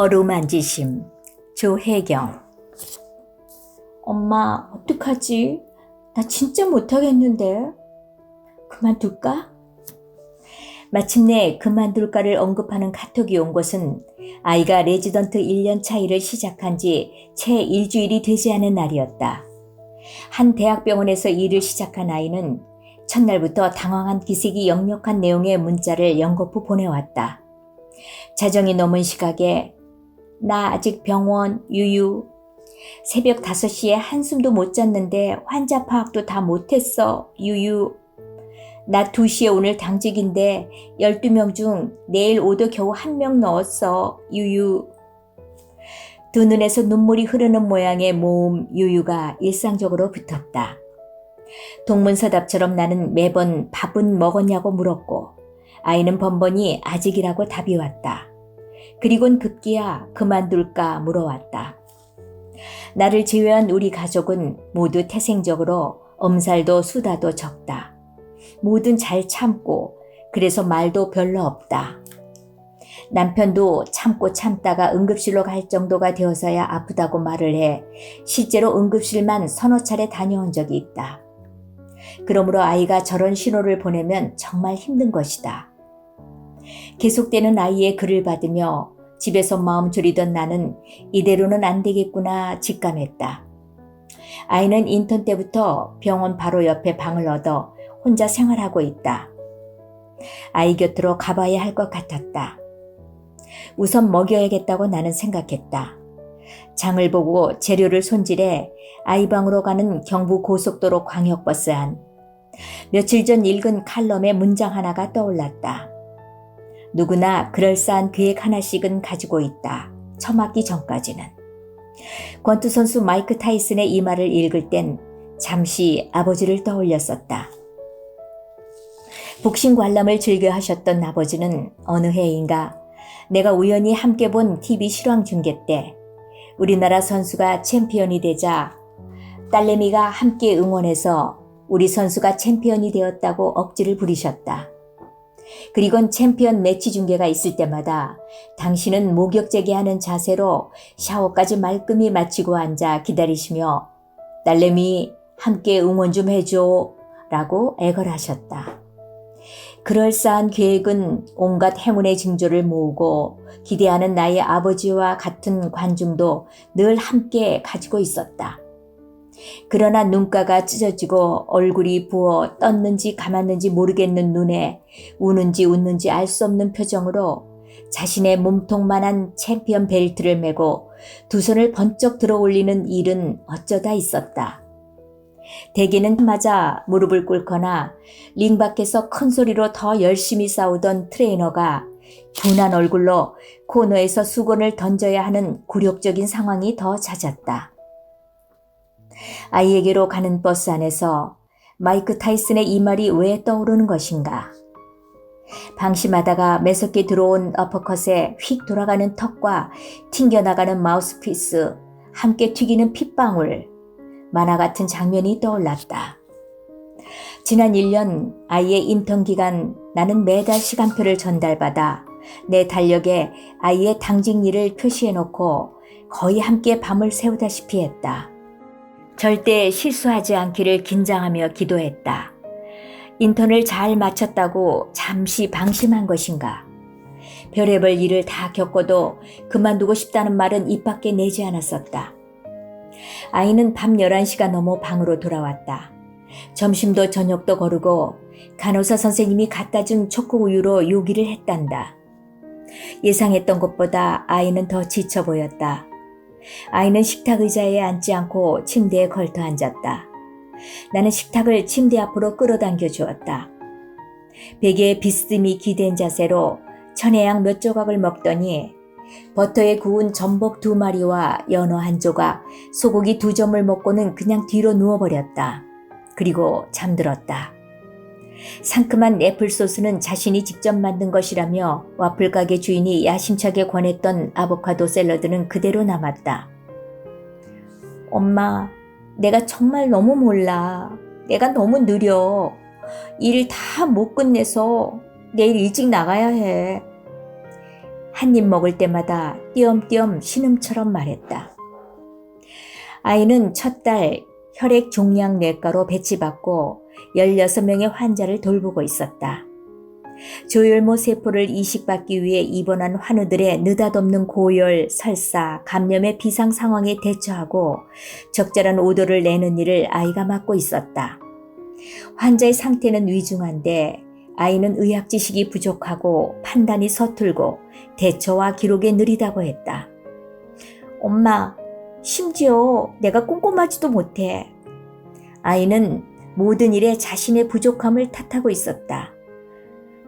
어루만지심 조혜경. 엄마, 어떡하지? 나 진짜 못하겠는데. 그만둘까? 마침내 그만둘까를 언급하는 카톡이 온 것은 아이가 레지던트 1년 차이를 시작한 지 채 일주일이 되지 않은 날이었다. 한 대학병원에서 일을 시작한 아이는 첫날부터 당황한 기색이 역력한 내용의 문자를 연거푸 보내왔다. 자정이 넘은 시각에 나 아직 병원 유유. 새벽 5시에 한숨도 못 잤는데 환자 파악도 다 못했어 유유. 나 2시에 오늘 당직인데 12명 중 내일 오도 겨우 1명 넣었어 유유. 두 눈에서 눈물이 흐르는 모양의 모음 유유가 일상적으로 붙었다. 동문서답처럼 나는 매번 밥은 먹었냐고 물었고 아이는 번번이 아직이라고 답이 왔다. 그리곤 급기야 그만둘까 물어왔다. 나를 제외한 우리 가족은 모두 태생적으로 엄살도 수다도 적다. 뭐든 잘 참고 그래서 말도 별로 없다. 남편도 참고 참다가 응급실로 갈 정도가 되어서야 아프다고 말을 해 실제로 응급실만 서너 차례 다녀온 적이 있다. 그러므로 아이가 저런 신호를 보내면 정말 힘든 것이다. 계속되는 아이의 글을 받으며 집에서 마음 졸이던 나는 이대로는 안 되겠구나 직감했다. 아이는 인턴 때부터 병원 바로 옆에 방을 얻어 혼자 생활하고 있다. 아이 곁으로 가봐야 할 것 같았다. 우선 먹여야겠다고 나는 생각했다. 장을 보고 재료를 손질해 아이 방으로 가는 경부 고속도로 광역버스 안. 며칠 전 읽은 칼럼의 문장 하나가 떠올랐다. 누구나 그럴싸한 계획 하나씩은 가지고 있다. 처맞기 전까지는. 권투 선수 마이크 타이슨의 이 말을 읽을 땐 잠시 아버지를 떠올렸었다. 복싱 관람을 즐겨 하셨던 아버지는 어느 해인가 내가 우연히 함께 본 TV 실황 중계 때 우리나라 선수가 챔피언이 되자 딸내미가 함께 응원해서 우리 선수가 챔피언이 되었다고 억지를 부리셨다. 그리곤 챔피언 매치 중계가 있을 때마다 당신은 목욕제기하는 자세로 샤워까지 말끔히 마치고 앉아 기다리시며 딸내미 함께 응원 좀 해줘 라고 애걸하셨다. 그럴싸한 계획은 온갖 행운의 징조를 모으고 기대하는 나의 아버지와 같은 관중도 늘 함께 가지고 있었다. 그러나 눈가가 찢어지고 얼굴이 부어 떴는지 감았는지 모르겠는 눈에 우는지 웃는지 알 수 없는 표정으로 자신의 몸통만한 챔피언 벨트를 메고 두 손을 번쩍 들어 올리는 일은 어쩌다 있었다. 대개는 맞아 무릎을 꿇거나 링 밖에서 큰 소리로 더 열심히 싸우던 트레이너가 분한 얼굴로 코너에서 수건을 던져야 하는 굴욕적인 상황이 더 잦았다. 아이에게로 가는 버스 안에서 마이크 타이슨의 이 말이 왜 떠오르는 것인가. 방심하다가 매섭게 들어온 어퍼컷에 휙 돌아가는 턱과 튕겨나가는 마우스피스, 함께 튀기는 핏방울, 만화 같은 장면이 떠올랐다. 지난 1년 아이의 인턴 기간 나는 매달 시간표를 전달받아 내 달력에 아이의 당직 일을 표시해놓고 거의 함께 밤을 새우다시피 했다. 절대 실수하지 않기를 긴장하며 기도했다. 인턴을 잘 마쳤다고 잠시 방심한 것인가. 별의별 일을 다 겪어도 그만두고 싶다는 말은 입 밖에 내지 않았었다. 아이는 밤 11시가 넘어 방으로 돌아왔다. 점심도 저녁도 거르고 간호사 선생님이 갖다 준 초코우유로 요기를 했단다. 예상했던 것보다 아이는 더 지쳐 보였다. 아이는 식탁 의자에 앉지 않고 침대에 걸터 앉았다. 나는 식탁을 침대 앞으로 끌어당겨 주었다. 베개에 비스듬히 기댄 자세로 천혜향 몇 조각을 먹더니 버터에 구운 전복 2마리와 연어 1조각, 소고기 2점을 먹고는 그냥 뒤로 누워버렸다. 그리고 잠들었다. 상큼한 애플소스는 자신이 직접 만든 것이라며 와플 가게 주인이 야심차게 권했던 아보카도 샐러드는 그대로 남았다. 엄마, 내가 정말 너무 몰라. 내가 너무 느려. 일 다 못 끝내서 내일 일찍 나가야 해. 한 입 먹을 때마다 띄엄띄엄 신음처럼 말했다. 아이는 첫 달 혈액 종양 뇌과로 배치받고 16명의 환자를 돌보고 있었다. 조혈모 세포를 이식받기 위해 입원한 환우들의 느닷없는 고열, 설사, 감염의 비상 상황에 대처하고 적절한 오도를 내는 일을 아이가 맡고 있었다. 환자의 상태는 위중한데 아이는 의학 지식이 부족하고 판단이 서툴고 대처와 기록에 느리다고 했다. 엄마, 심지어 내가 꼼꼼하지도 못해. 아이는 모든 일에 자신의 부족함을 탓하고 있었다.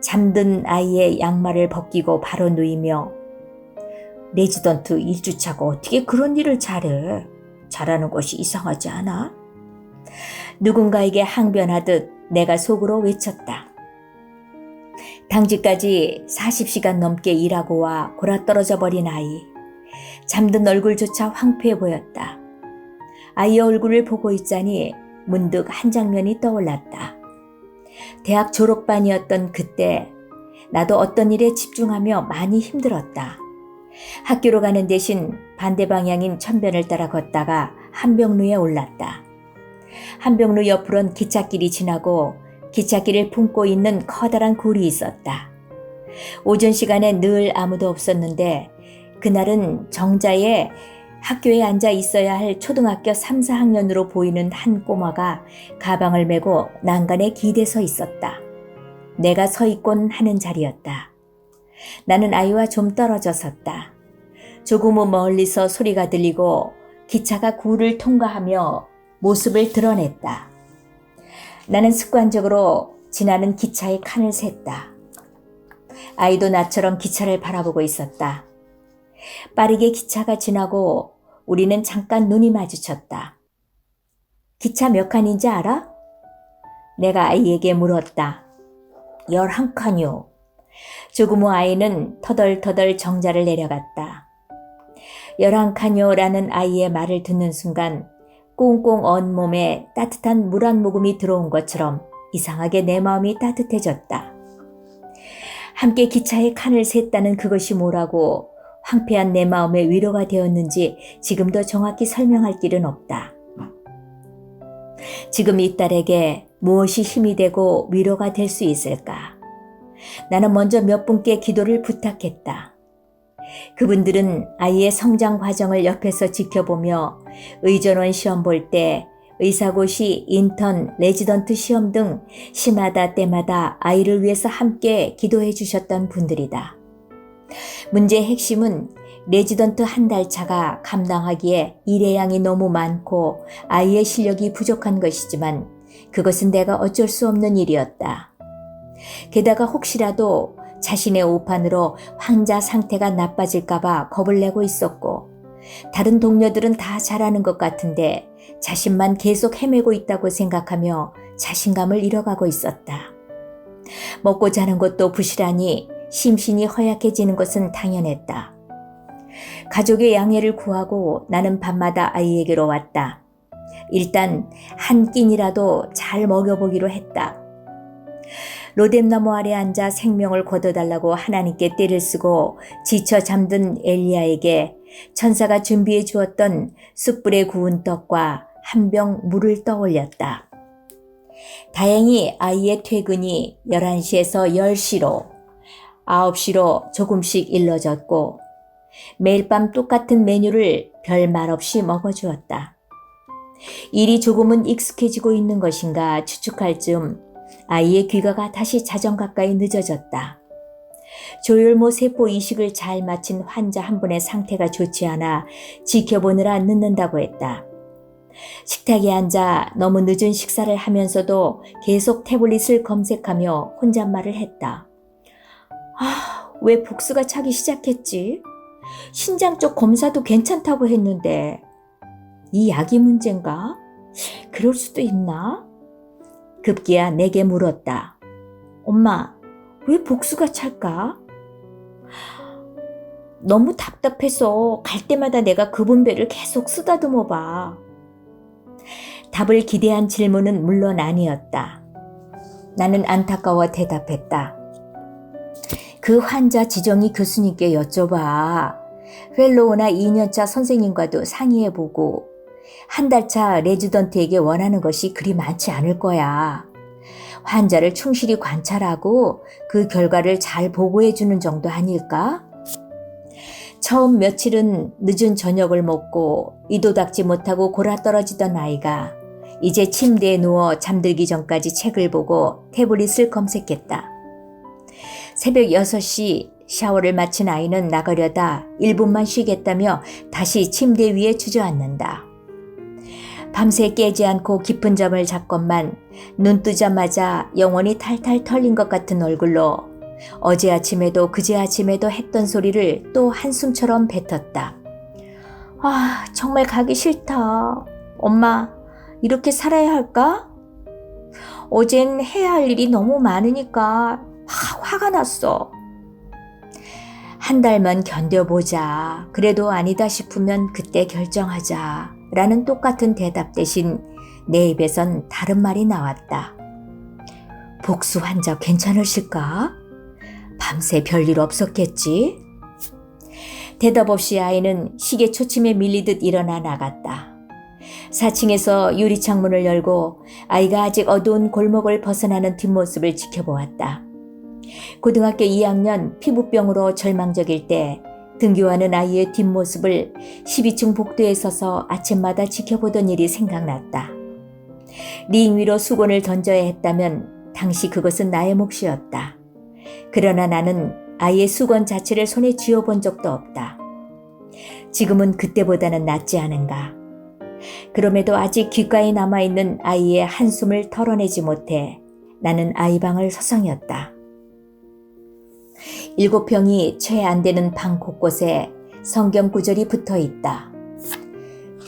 잠든 아이의 양말을 벗기고 바로 누이며 레지던트 1주차가 어떻게 그런 일을 잘해? 잘하는 것이 이상하지 않아? 누군가에게 항변하듯 내가 속으로 외쳤다. 당직까지 40시간 넘게 일하고 와 골아떨어져 버린 아이. 잠든 얼굴조차 황폐해 보였다. 아이의 얼굴을 보고 있자니 문득 한 장면이 떠올랐다. 대학 졸업반이었던 그때 나도 어떤 일에 집중하며 많이 힘들었다. 학교로 가는 대신 반대 방향인 천변을 따라 걷다가 한병루에 올랐다. 한병루 옆으론 기찻길이 지나고 기찻길을 품고 있는 커다란 굴이 있었다. 오전 시간에 늘 아무도 없었는데 그날은 정자에 학교에 앉아 있어야 할 초등학교 3, 4학년으로 보이는 한 꼬마가 가방을 메고 난간에 기대서 있었다. 내가 서 있곤 하는 자리였다. 나는 아이와 좀 떨어져 섰다. 조금은 멀리서 소리가 들리고 기차가 굴을 통과하며 모습을 드러냈다. 나는 습관적으로 지나는 기차의 칸을 셌다. 아이도 나처럼 기차를 바라보고 있었다. 빠르게 기차가 지나고 우리는 잠깐 눈이 마주쳤다. 기차 몇 칸인지 알아? 내가 아이에게 물었다. 11칸이요. 조그모 아이는 터덜터덜 정자를 내려갔다. 11칸요라는 아이의 말을 듣는 순간 꽁꽁 언 몸에 따뜻한 물 한 모금이 들어온 것처럼 이상하게 내 마음이 따뜻해졌다. 함께 기차의 칸을 셌다는 그것이 뭐라고 황폐한 내 마음에 위로가 되었는지 지금도 정확히 설명할 길은 없다. 지금 이 딸에게 무엇이 힘이 되고 위로가 될 수 있을까? 나는 먼저 몇 분께 기도를 부탁했다. 그분들은 아이의 성장 과정을 옆에서 지켜보며 의전원 시험 볼 때 의사고시, 인턴, 레지던트 시험 등 시마다 때마다 아이를 위해서 함께 기도해 주셨던 분들이다. 문제의 핵심은 레지던트 한 달 차가 감당하기에 일의 양이 너무 많고 아이의 실력이 부족한 것이지만 그것은 내가 어쩔 수 없는 일이었다. 게다가 혹시라도 자신의 오판으로 환자 상태가 나빠질까봐 겁을 내고 있었고 다른 동료들은 다 잘하는 것 같은데 자신만 계속 헤매고 있다고 생각하며 자신감을 잃어가고 있었다. 먹고 자는 것도 부실하니 심신이 허약해지는 것은 당연했다. 가족의 양해를 구하고 나는 밤마다 아이에게로 왔다. 일단 한 끼니라도 잘 먹여보기로 했다. 로뎀나무 아래 앉아 생명을 거둬달라고 하나님께 떼를 쓰고 지쳐 잠든 엘리야에게 천사가 준비해 주었던 숯불에 구운 떡과 한 병 물을 떠올렸다. 다행히 아이의 퇴근이 11시에서 10시로 9시로 조금씩 일러졌고 매일 밤 똑같은 메뉴를 별말 없이 먹어주었다. 일이 조금은 익숙해지고 있는 것인가 추측할 즈음 아이의 귀가가 다시 자정 가까이 늦어졌다. 조혈모 세포 이식을 잘 마친 환자 한 분의 상태가 좋지 않아 지켜보느라 늦는다고 했다. 식탁에 앉아 너무 늦은 식사를 하면서도 계속 태블릿을 검색하며 혼잣말을 했다. 왜 복수가 차기 시작했지? 신장 쪽 검사도 괜찮다고 했는데 이 약이 문제인가? 그럴 수도 있나? 급기야 내게 물었다. 엄마, 왜 복수가 찰까? 너무 답답해서 갈 때마다 내가 그분 배를 계속 쓰다듬어 봐. 답을 기대한 질문은 물론 아니었다. 나는 안타까워 대답했다. 그 환자 지정이 교수님께 여쭤봐. 펠로우나 2년차 선생님과도 상의해보고 한 달 차 레지던트에게 원하는 것이 그리 많지 않을 거야. 환자를 충실히 관찰하고 그 결과를 잘 보고해주는 정도 아닐까? 처음 며칠은 늦은 저녁을 먹고 이도 닦지 못하고 골아떨어지던 아이가 이제 침대에 누워 잠들기 전까지 책을 보고 태블릿을 검색했다. 새벽 6시 샤워를 마친 아이는 나가려다 1분만 쉬겠다며 다시 침대 위에 주저앉는다. 밤새 깨지 않고 깊은 잠을 잤건만 눈 뜨자마자 영혼이 탈탈 털린 것 같은 얼굴로 어제 아침에도 그제 아침에도 했던 소리를 또 한숨처럼 뱉었다. 아, 정말 가기 싫다. 엄마, 이렇게 살아야 할까? 어젠 해야 할 일이 너무 많으니까 화가 났어. 한 달만 견뎌보자. 그래도 아니다 싶으면 그때 결정하자. 라는 똑같은 대답 대신 내 입에선 다른 말이 나왔다. 복수 환자 괜찮으실까? 밤새 별일 없었겠지? 대답 없이 아이는 시계 초침에 밀리듯 일어나 나갔다. 4층에서 유리창문을 열고 아이가 아직 어두운 골목을 벗어나는 뒷모습을 지켜보았다. 고등학교 2학년 피부병으로 절망적일 때 등교하는 아이의 뒷모습을 12층 복도에 서서 아침마다 지켜보던 일이 생각났다. 링 위로 수건을 던져야 했다면 당시 그것은 나의 몫이었다. 그러나 나는 아이의 수건 자체를 손에 쥐어본 적도 없다. 지금은 그때보다는 낫지 않은가. 그럼에도 아직 귓가에 남아있는 아이의 한숨을 털어내지 못해 나는 아이 방을 서성였다. 7평이 채 안 되는 방 곳곳에 성경 구절이 붙어 있다.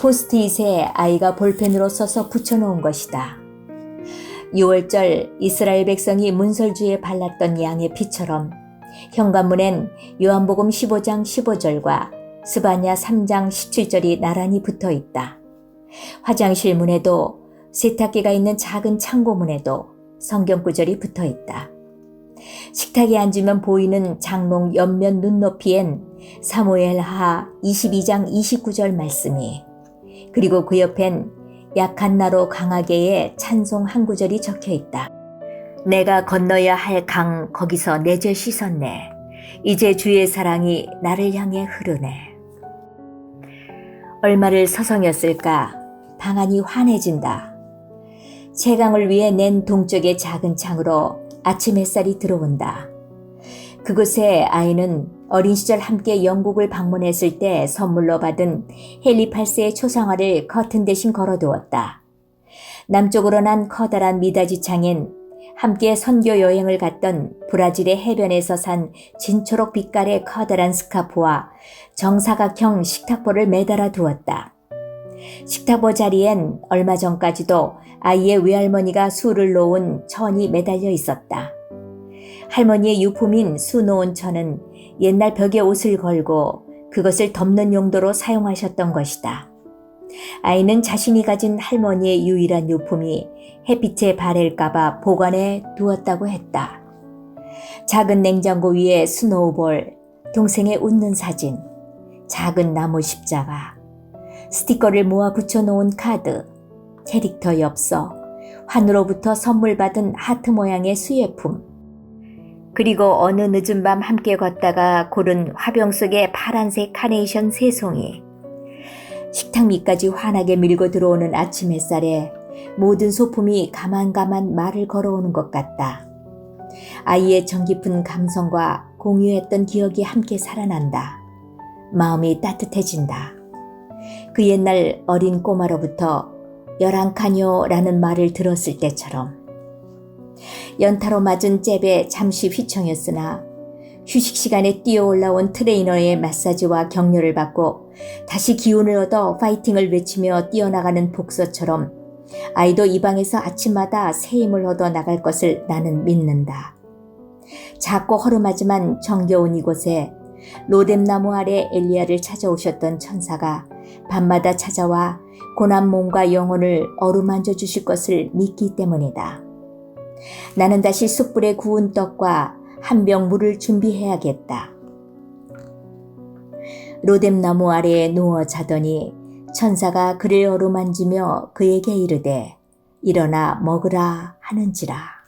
포스트잇에 아이가 볼펜으로 써서 붙여놓은 것이다. 6월절 이스라엘 백성이 문설주에 발랐던 양의 피처럼 현관문엔 요한복음 15장 15절과 스바냐 3장 17절이 나란히 붙어 있다. 화장실 문에도 세탁기가 있는 작은 창고 문에도 성경 구절이 붙어 있다. 식탁에 앉으면 보이는 장롱 옆면 눈높이엔 사무엘하 22장 29절 말씀이, 그리고 그 옆엔 약한 나로 강하게의 찬송 한 구절이 적혀 있다. 내가 건너야 할 강 거기서 내 죄 씻었네. 이제 주의 사랑이 나를 향해 흐르네. 얼마를 서성였을까. 방안이 환해진다. 채광을 위해 낸 동쪽의 작은 창으로 아침 햇살이 들어온다. 그곳에 아이는 어린 시절 함께 영국을 방문했을 때 선물로 받은 헨리 8세의 초상화를 커튼 대신 걸어두었다. 남쪽으로 난 커다란 미닫이 창엔 함께 선교 여행을 갔던 브라질의 해변에서 산 진초록 빛깔의 커다란 스카프와 정사각형 식탁보를 매달아 두었다. 식탁보 자리엔 얼마 전까지도 아이의 외할머니가 수를 놓은 천이 매달려 있었다. 할머니의 유품인 수 놓은 천은 옛날 벽에 옷을 걸고 그것을 덮는 용도로 사용하셨던 것이다. 아이는 자신이 가진 할머니의 유일한 유품이 햇빛에 바랠까봐 보관해 두었다고 했다. 작은 냉장고 위에 스노우볼, 동생의 웃는 사진, 작은 나무 십자가, 스티커를 모아 붙여놓은 카드, 캐릭터 엽서, 환우로부터 선물 받은 하트 모양의 수예품, 그리고 어느 늦은 밤 함께 걷다가 고른 화병 속의 파란색 카네이션 3송이. 식탁 밑까지 환하게 밀고 들어오는 아침 햇살에 모든 소품이 가만가만 말을 걸어오는 것 같다. 아이의 정깊은 감성과 공유했던 기억이 함께 살아난다. 마음이 따뜻해진다. 그 옛날 어린 꼬마로부터 열랑카뇨라는 말을 들었을 때처럼. 연타로 맞은 잽에 잠시 휘청였으나 휴식 시간에 뛰어 올라온 트레이너의 마사지와 격려를 받고 다시 기운을 얻어 파이팅을 외치며 뛰어나가는 복서처럼 아이도 이 방에서 아침마다 새 힘을 얻어 나갈 것을 나는 믿는다. 작고 허름하지만 정겨운 이곳에 로뎀나무 아래 엘리야를 찾아오셨던 천사가 밤마다 찾아와 고난 몸과 영혼을 어루만져 주실 것을 믿기 때문이다. 나는 다시 숯불에 구운 떡과 한 병 물을 준비해야겠다. 로뎀나무 아래에 누워 자더니 천사가 그를 어루만지며 그에게 이르되 일어나 먹으라 하는지라.